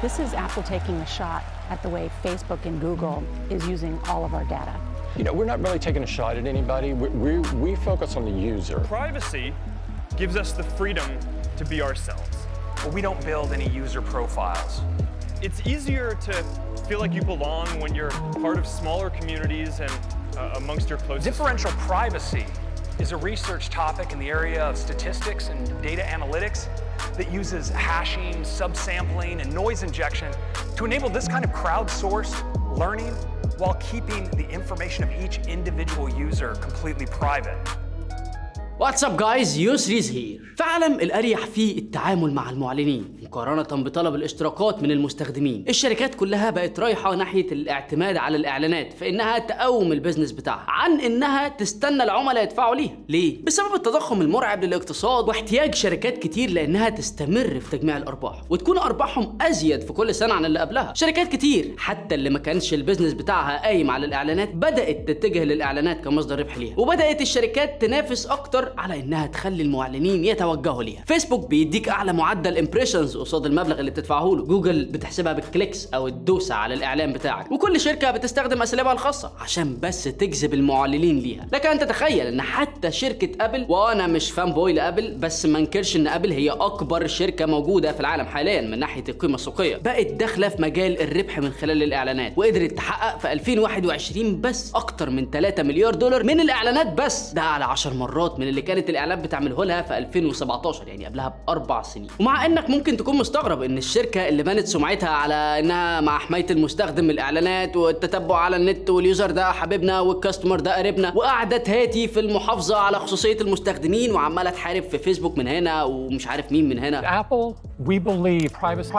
This is Apple taking a shot at the way Facebook and Google is using all of our data. You know, we're not really taking a shot at anybody. We focus on the user. Privacy gives us the freedom to be ourselves. But we don't build any user profiles. It's easier to feel like you belong when you're part of smaller communities and amongst your closest. Differential privacy is a research topic in the area of statistics and data analytics that uses hashing, subsampling, and noise injection to enable this kind of crowdsourced learning while keeping the information of each individual user completely private. واتس اب جايز، يسريز هير. في عالم الاريح فيه التعامل مع المعلنين مقارنه بطلب الاشتراكات من المستخدمين، الشركات كلها بقت رايحه ناحيه الاعتماد على الاعلانات في انها تقوم البيزنس بتاعها عن انها تستنى العملاء يدفعوا ليها. ليه؟ بسبب التضخم المرعب للاقتصاد واحتياج شركات كتير لانها تستمر في تجميع الارباح وتكون ارباحهم ازيد في كل سنه عن اللي قبلها. شركات كتير حتى اللي ما كانش البيزنس بتاعها قايم على الاعلانات بدات تتجه للاعلانات كمصدر ربح ليها، وبدات الشركات تنافس اكتر على انها تخلي المعلنين يتوجهوا ليها. فيسبوك بيديك اعلى معدل امبريشنز قصاد المبلغ اللي بتدفعه له، جوجل بتحسبها بالكليكس او الدوسه على الاعلان بتاعك، وكل شركه بتستخدم اساليبها الخاصه عشان بس تجذب المعلنين ليها. لكن انت تخيل ان حتى شركه ابل، وانا مش فان بوي لابل بس ما انكرش ان ابل هي اكبر شركه موجوده في العالم حاليا من ناحيه القيمه السوقيه، بقت داخله في مجال الربح من خلال الاعلانات، وقدرت تحقق في 2021 بس اكتر من 3 مليار دولار من الاعلانات بس، ده على 10 مرات من اللي كانت الاعلانات بتعمله لها في 2017، يعني قبلها ب4 سنين. ومع انك ممكن تكون مستغرب ان الشركه اللي بنت سمعتها على انها مع حمايه المستخدم من الاعلانات والتتبع على النت واليوزر ده حبيبنا والكاستمر ده قريبنا، وقاعده تهاتي في المحافظه على خصوصيه المستخدمين وعماله تحارب في فيسبوك من هنا ومش عارف مين من هنا. Apple, we believe privacy.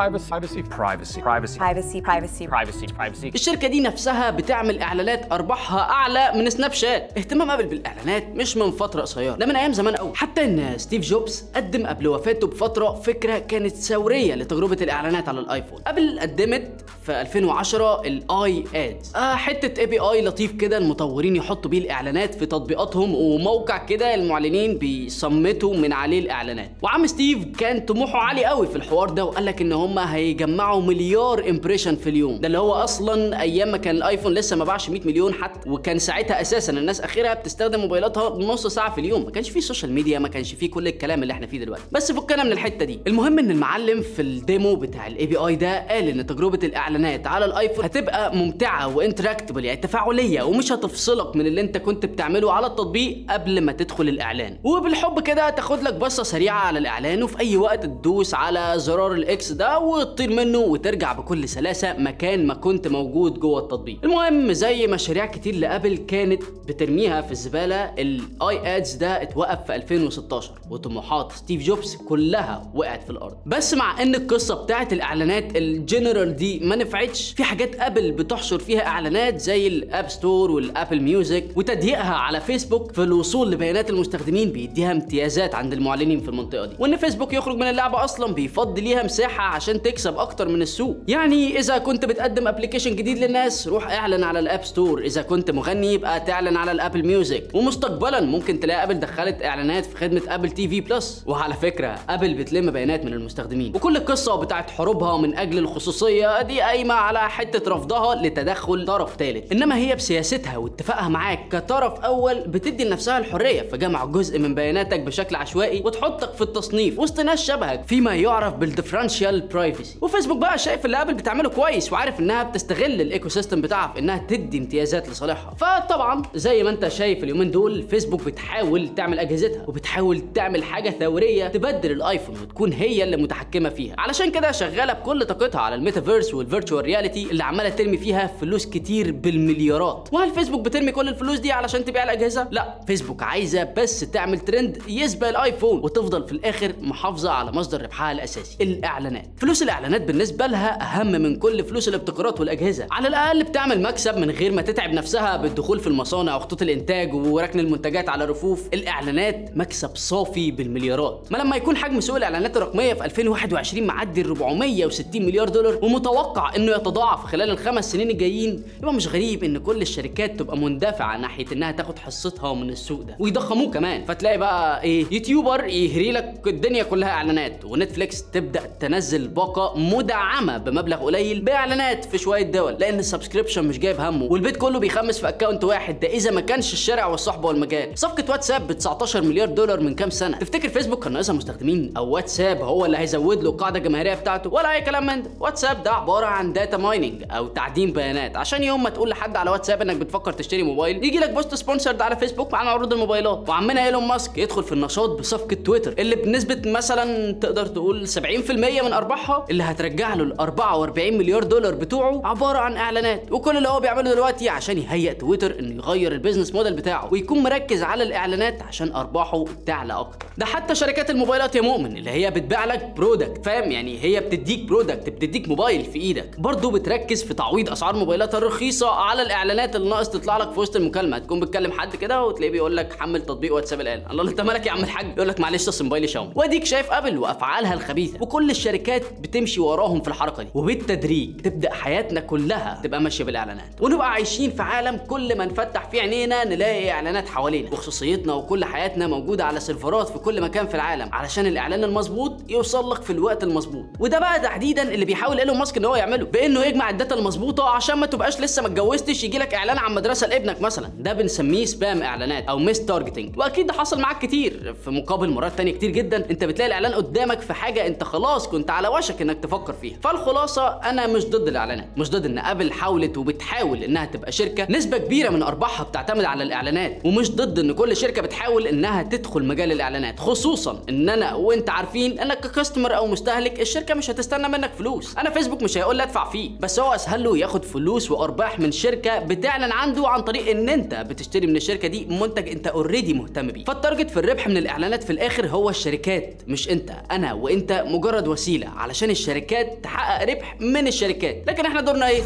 الشركه دي نفسها بتعمل اعلانات ارباحها اعلى من سناب شات. اهتمام ابل بالاعلانات مش من فتره قصيره، ده من ايام زمان قوي، حتى ان ستيف جوبز قدم قبل وفاته بفتره فكره كانت ثوريه لتجربه الاعلانات على الايفون. ابل قدمت في 2010 الاي ادز، حته اي بي اي لطيف كده المطورين يحطوا بيه الاعلانات في تطبيقاتهم، وموقع كده المعلنين بيصمتوا من عليه الاعلانات. وعم ستيف كان طموحه عالي قوي في الحوار ده، وقال لك ان هم هيجمعوا مليار امبريشن في اليوم، ده اللي هو اصلا ايام ما كان الايفون لسه ما باعش 100 مليون حتى، وكان ساعتها اساسا الناس اخرها بتستخدم موبايلاتها نص ساعه في اليوم، ما كانش فيه سوشيال ميديا، ما كانش فيه كل الكلام اللي احنا فيه دلوقتي. بس فكنا من الحته دي. المهم ان المعلم في الديمو بتاع الاي بي اي ده قال ان تجربه الاعلانات على الايفون هتبقى ممتعه وانتراكتبل، يعني تفاعليه، ومش هتفصلك من اللي انت كنت بتعمله على التطبيق قبل ما تدخل الاعلان، وبالحب كده تاخد لك بصه سريعه على الاعلان، وفي اي وقت تدوس على زرار الاكس ده وتطير منه وترجع بكل سلاسه مكان ما كنت موجود جوه التطبيق. المهم زي مشاريع كتير لابل كانت بترميها في الزباله، الاي ادز ده اتوقف في 2016 وطموحات ستيف جوبز كلها وقعت في الارض. بس مع ان القصه بتاعت الاعلانات الجنرال دي ما نفعتش، في حاجات ابل بتحشر فيها اعلانات زي الاب ستور والابل ميوزك، وتضييقها على فيسبوك في الوصول لبيانات المستخدمين بيديها امتيازات عند المعلنين في المنطقه دي، وان فيسبوك يخرج من اللعبه اصلا بيفضي ليها مساحه عشان تكسب اكتر من السوق. يعني اذا كنت بتقدم ابلكيشن جديد للناس روح اعلن على الاب ستور، اذا كنت مغني يبقى تعلن على الابل ميوزك، ومستقبلا ممكن تلاقي ابل دخلت اعلانات في خدمه ابل تي في بلس. وعلى فكره ابل بتلم بيانات من المستخدمين، وكل القصه بتاعت حروبها من اجل الخصوصيه دي قايمه على حته رفضها لتدخل طرف ثالث، انما هي بسياستها واتفاقها معاك كطرف اول بتدي لنفسها الحريه في جمع جزء من بياناتك بشكل عشوائي وتحطك في التصنيف وسط ناس شبهك فيما يعرف بالديفرنشال برايفسي. وفيسبوك بقى شايف اللي ابل بتعمله كويس وعارف انها بتستغل الايكو سيستم بتاعها في انها تدي امتيازات لصالحها. فطبعا زي ما انت شايف اليومين دول فيسبوك بتحاول تعمل اجهزتها وبتحاول تعمل حاجه ثوريه تبدل الايفون وتكون هي اللي متحكمه فيها، علشان كده شغاله بكل طاقتها على الميتافيرس والفيرتشوال رياليتي اللي عماله ترمي فيها فلوس كتير بالمليارات. وهل فيسبوك بترمي كل الفلوس دي علشان تبيع الاجهزه؟ لا، فيسبوك عايزه بس تعمل ترند يسبق الايفون وتفضل في الاخر محافظه على مصدر ربحها الاساسي الاعلانات. فلوس الاعلانات بالنسبه لها اهم من كل فلوس الابتكارات والاجهزه، على الاقل بتعمل مكسب من غير ما تتعب نفسها بالدخول في المصانع وخطوط الانتاج وركن المنتجات على رفوف. الاعلانات مكسب صافي بالمليارات. ما لما يكون حجم سوق الاعلانات الرقميه في 2021 معدي 460 مليار دولار ومتوقع انه يتضاعف خلال ال5 سنين الجايين، يبقى مش غريب ان كل الشركات تبقى مندفعه ناحيه انها تاخد حصتها من السوق ده ويضخموه كمان. فتلاقي بقى ايه، يوتيوبر يهري لك الدنيا كلها اعلانات، ونتفليكس اكس تبدا تنزل باقه مدعمه بمبلغ قليل باعلانات في شويه دول، لان السبسكريبشن مش جايب همه والبيت كله بيخمس في اكونت واحد، ده اذا ما كانش الشارع والصحبه والمجال. صفقه واتساب ب 19 مليار دولار من كام سنه، تفتكر فيسبوك كان ناقصها مستخدمين او واتساب هو اللي هيزود له القاعده الجماهيريه بتاعته؟ ولا اي كلام من ده. واتساب ده عباره عن داتا مايننج او تعدين بيانات، عشان يوم ما تقول لحد على واتساب انك بتفكر تشتري موبايل يجي لك بوست سبونسرد على فيسبوك مع عروض الموبايلات. وعمنا ايلون ماسك يدخل في النشاط بصفقه تويتر اللي بنسبه مثلا تقدر تقول 70% من ارباحها اللي هترجع له ال 44 مليار دولار بتوعه عباره عن اعلانات. وكل اللي هو بيعمله دلوقتي عشان يهيئ تويتر انه يغير البيزنس موديل بتاعه ويكون مركز على الاعلانات عشان ارباحه تعلى اكتر. ده حتى شركات الموبايلات يا مؤمن اللي هي بتبيع لك برودكت، فاهم يعني؟ هي بتديك برودكت، بتديك موبايل في ايدك، برضه بتركز في تعويض اسعار موبايلاتها الرخيصه على الاعلانات اللي ناقص تطلع لك في وسط المكالمه. تكون بتكلم حد كده وتلاقيه بيقول لك حمل تطبيق واتساب الان، الله انت مالك يا عم الحاج؟ يقول لك معلش اصل موبايلي شاومي. واديك شايف ابل وافعالها الخبيثه، وكل الشركات بتمشي وراهم في الحركه دي، وبالتدريج تبدا حياتنا كلها تبقى ماشيه بالاعلانات، ونبقى عايشين في عالم كل ما نفتح فيه عينينا نلاقي اعلانات حوالينا، وخصوصيتنا وكل حياتنا موجوده على سيرفرات في كل مكان في العالم علشان الاعلان المظبوط يوصل لك في الوقت المظبوط. وده بقى تحديدا اللي بيحاول ايلون ماسك ان هو يعمله، بانه يجمع الداتا المظبوطه عشان ما تبقاش لسه ما اتجوزتش يجي لك اعلان عن مدرسه لابنك مثلا. ده بنسميه سبام اعلانات او ميس تارجتنج، واكيد ده حصل معاك كتير. في مقابل مرات تانية كتير جدا انت بتلاقي الاعلان قدامك في حاجه انت خلاص كنت على وشك انك تفكر فيها. فالخلاصه انا مش ضد الاعلانات، مش ضد ان ابل حاولت وبتحاول انها تبقى شركه نسبه كبيره من ارباحها بتعتمد على الاعلانات، ومش ضد ان كل شركه بتحاول انها تدخل مجال الاعلانات، خصوصا ان انا وانت عارفين انك ككاستمر او مستهلك الشركه مش هتستنى منك فلوس. انا فيسبوك مش هيقول لي ادفع فيه، بس هو اسهل له ياخد فلوس وارباح من شركه بتعلن عنده عن طريق ان انت بتشتري من الشركه دي منتج انت اوريدي مهتم بيه. فالتارجت في الربح من الاعلانات في الاخر هو الشركات، مش انت. انا وانت مجرد وسيله علشان الشركات تحقق ربح من الشركات، لكن احنا دورنا ايه؟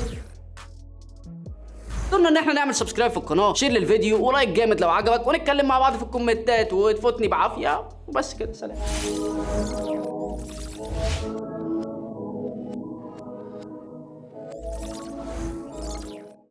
دورنا ان احنا نعمل سبسكرايب في القناه، شير للفيديو ولايك جامد لو عجبك، ونتكلم مع بعض في الكومنتات وتفوتني بعافيه وبس كده. سلام.